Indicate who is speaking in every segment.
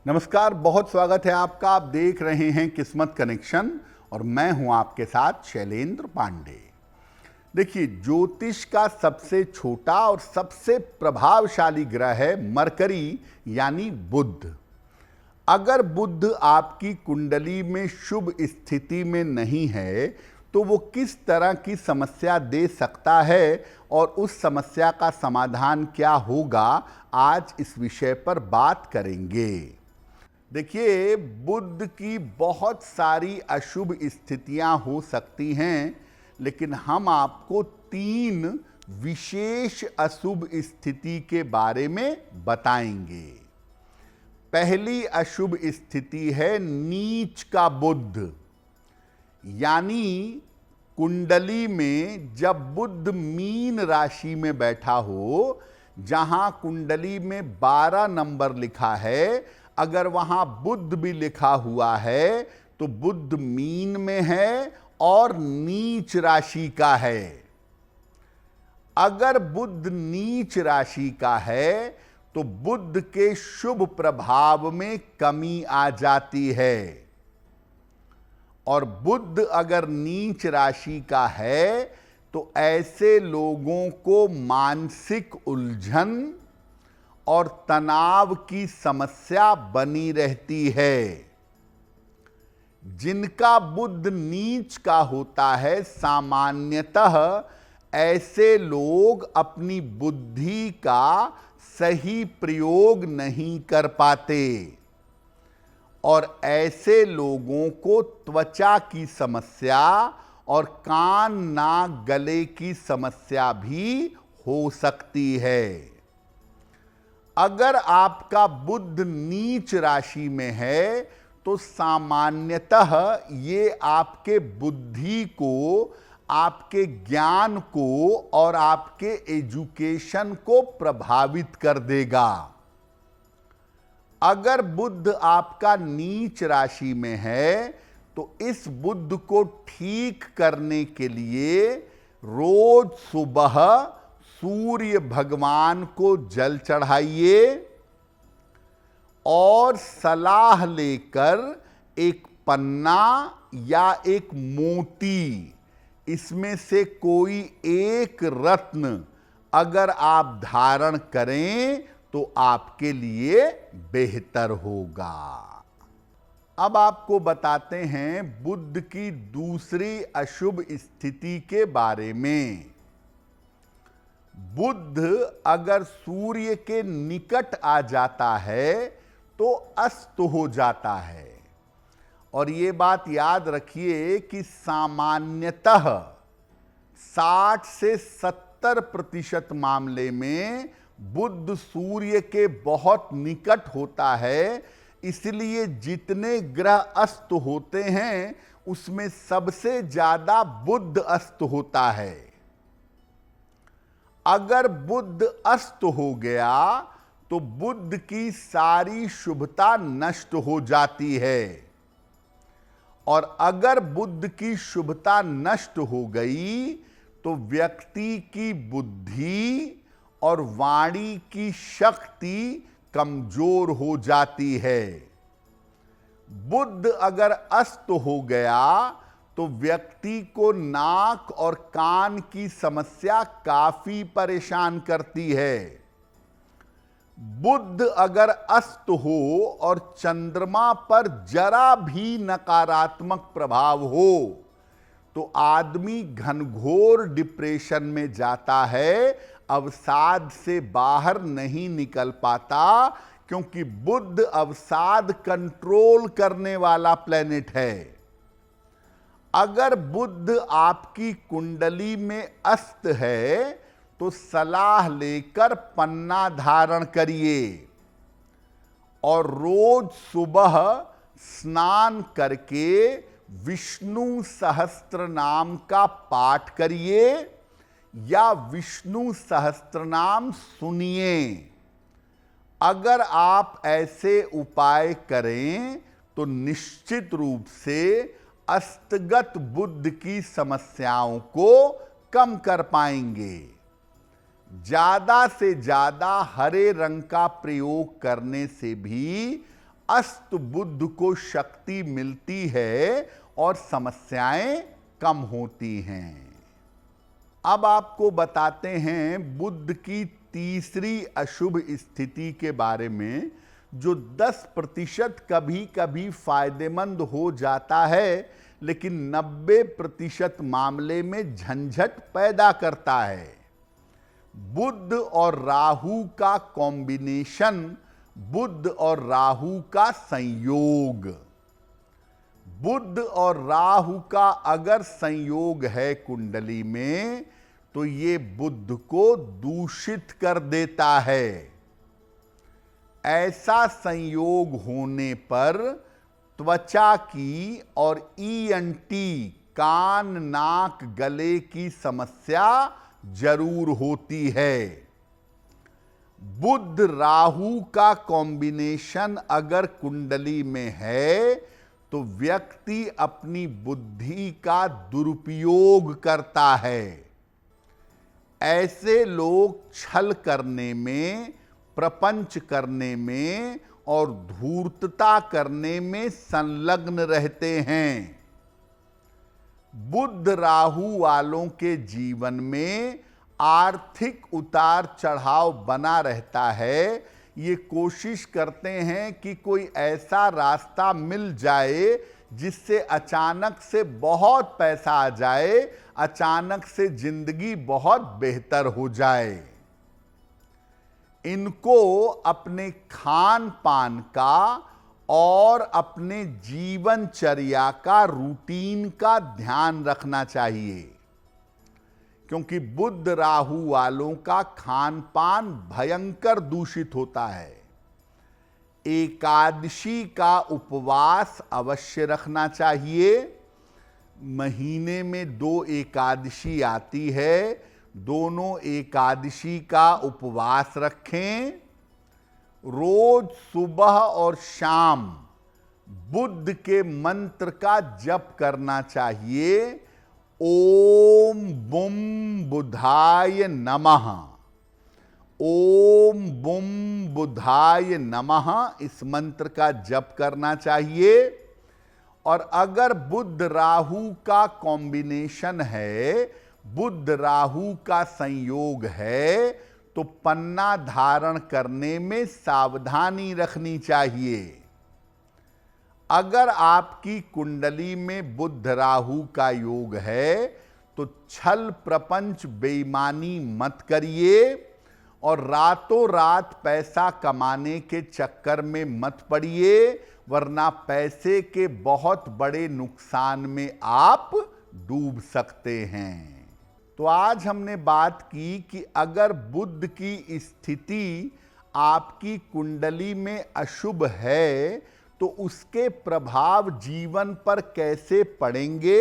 Speaker 1: नमस्कार, बहुत स्वागत है आपका। आप देख रहे हैं किस्मत कनेक्शन और मैं हूं आपके साथ शैलेंद्र पांडे। देखिए, ज्योतिष का सबसे छोटा और सबसे प्रभावशाली ग्रह है मरकरी यानी बुध। अगर बुध आपकी कुंडली में शुभ स्थिति में नहीं है तो वो किस तरह की समस्या दे सकता है और उस समस्या का समाधान क्या होगा, आज इस विषय पर बात करेंगे। देखिए, बुध की बहुत सारी अशुभ स्थितियां हो सकती हैं, लेकिन हम आपको 3 विशेष अशुभ स्थिति के बारे में बताएंगे। पहली अशुभ स्थिति है नीच का बुध, यानी कुंडली में जब बुध मीन राशि में बैठा हो, जहां कुंडली में 12 नंबर लिखा है, अगर वहां बुध भी लिखा हुआ है तो बुध मीन में है और नीच राशि का है। अगर बुध नीच राशि का है तो बुध के शुभ प्रभाव में कमी आ जाती है, और बुध अगर नीच राशि का है तो ऐसे लोगों को मानसिक उलझन और तनाव की समस्या बनी रहती है। जिनका बुध नीच का होता है, सामान्यतः ऐसे लोग अपनी बुद्धि का सही प्रयोग नहीं कर पाते और ऐसे लोगों को त्वचा की समस्या और कान नाक गले की समस्या भी हो सकती है। अगर आपका बुध नीच राशि में है तो सामान्यतः ये आपके बुद्धि को, आपके ज्ञान को और आपके एजुकेशन को प्रभावित कर देगा। अगर बुध आपका नीच राशि में है तो इस बुध को ठीक करने के लिए रोज सुबह सूर्य भगवान को जल चढ़ाइए और सलाह लेकर एक पन्ना या एक मोती, इसमें से कोई एक रत्न अगर आप धारण करें तो आपके लिए बेहतर होगा। अब आपको बताते हैं बुध की दूसरी अशुभ स्थिति के बारे में। बुध अगर सूर्य के निकट आ जाता है तो अस्त हो जाता है, और ये बात याद रखिए कि सामान्यतः 60 से 70% मामले में बुध सूर्य के बहुत निकट होता है। इसलिए जितने ग्रह अस्त होते हैं उसमें सबसे ज्यादा बुध अस्त होता है। अगर बुध अस्त हो गया तो बुध की सारी शुभता नष्ट हो जाती है, और अगर बुध की शुभता नष्ट हो गई तो व्यक्ति की बुद्धि और वाणी की शक्ति कमजोर हो जाती है। बुध अगर अस्त हो गया तो व्यक्ति को नाक और कान की समस्या काफी परेशान करती है। बुध अगर अस्त हो और चंद्रमा पर जरा भी नकारात्मक प्रभाव हो तो आदमी घनघोर डिप्रेशन में जाता है, अवसाद से बाहर नहीं निकल पाता, क्योंकि बुध अवसाद कंट्रोल करने वाला प्लेनेट है। अगर बुध आपकी कुंडली में अस्त है तो सलाह लेकर पन्ना धारण करिए और रोज सुबह स्नान करके विष्णु सहस्त्र नाम का पाठ करिए या विष्णु सहस्त्र नाम सुनिए। अगर आप ऐसे उपाय करें तो निश्चित रूप से अस्तगत बुध की समस्याओं को कम कर पाएंगे। ज्यादा से ज्यादा हरे रंग का प्रयोग करने से भी अस्त बुध को शक्ति मिलती है और समस्याएं कम होती हैं। अब आपको बताते हैं बुध की तीसरी अशुभ स्थिति के बारे में, जो 10% कभी कभी फायदेमंद हो जाता है लेकिन 90% मामले में झंझट पैदा करता है। बुध और राहु का कॉम्बिनेशन, बुध और राहु का संयोग। बुध और राहु का अगर संयोग है कुंडली में तो ये बुध को दूषित कर देता है। ऐसा संयोग होने पर त्वचा की और ईएनटी, कान नाक गले की समस्या जरूर होती है। बुध राहु का कॉम्बिनेशन अगर कुंडली में है तो व्यक्ति अपनी बुद्धि का दुरुपयोग करता है। ऐसे लोग छल करने में, प्रपंच करने में और धूर्तता करने में संलग्न रहते हैं। बुध राहु वालों के जीवन में आर्थिक उतार चढ़ाव बना रहता है। ये कोशिश करते हैं कि कोई ऐसा रास्ता मिल जाए जिससे अचानक से बहुत पैसा आ जाए, अचानक से जिंदगी बहुत बेहतर हो जाए। इनको अपने खान पान का और अपने जीवनचर्या का, रूटीन का ध्यान रखना चाहिए, क्योंकि बुध राहु वालों का खान पान भयंकर दूषित होता है। एकादशी का उपवास अवश्य रखना चाहिए। महीने में 2 एकादशी आती है, दोनों एकादशी का उपवास रखें। रोज सुबह और शाम बुध के मंत्र का जप करना चाहिए। ओम बुम बुधाय नमः, ओम बुम बुधाय नमः, इस मंत्र का जप करना चाहिए। और अगर बुध राहु का कॉम्बिनेशन है, बुध राहु का संयोग है, तो पन्ना धारण करने में सावधानी रखनी चाहिए। अगर आपकी कुंडली में बुध राहु का योग है तो छल प्रपंच बेईमानी मत करिए और रातों रात पैसा कमाने के चक्कर में मत पड़िए, वरना पैसे के बहुत बड़े नुकसान में आप डूब सकते हैं। तो आज हमने बात की कि अगर बुध की स्थिति आपकी कुंडली में अशुभ है तो उसके प्रभाव जीवन पर कैसे पड़ेंगे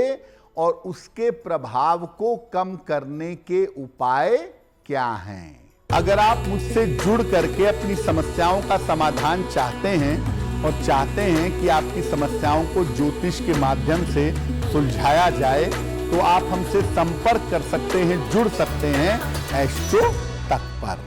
Speaker 1: और उसके प्रभाव को कम करने के उपाय क्या हैं। अगर आप मुझसे जुड़ करके अपनी समस्याओं का समाधान चाहते हैं और चाहते हैं कि आपकी समस्याओं को ज्योतिष के माध्यम से सुलझाया जाए, तो आप हमसे संपर्क कर सकते हैं, जुड़ सकते हैं एस्ट्रो तक पर।